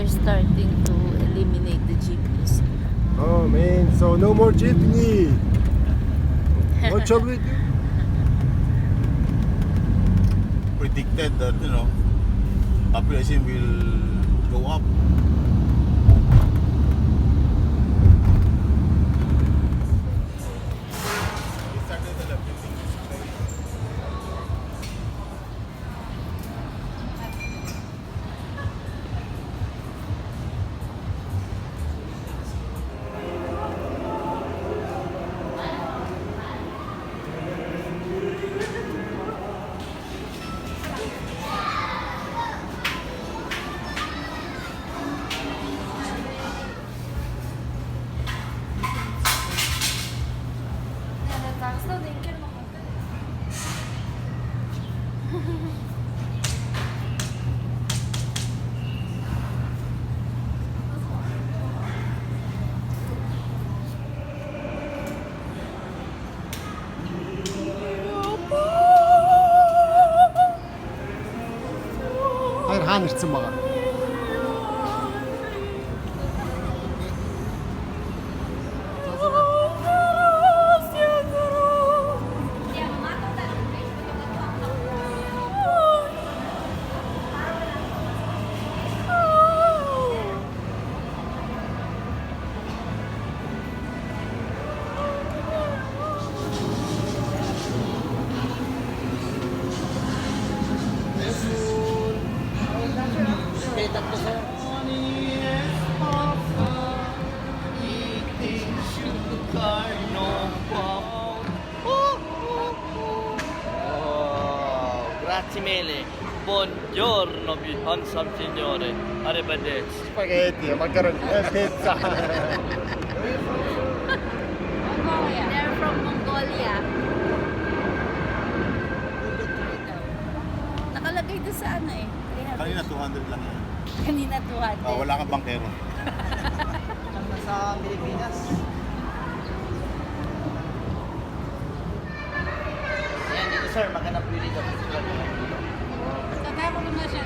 they're starting to eliminate the jeepneys. Oh man, so no more jeepney. What shall we do? Predicted that, you know, population will go up. Hayır, hanırtsın bana. Grazie mille, buongiorno, handsome signore, arrivederci. Spaghetti, macaroni, pizza. Mongolia. They're from Mongolia. Nakalagay doon sa ano eh. 300. Kanina 200 lang yan. Kanina 200. Wala kang bangkero. Sa Pilipinas. Ayan dito sir, maghanap yun dito. Saka ko naman siya.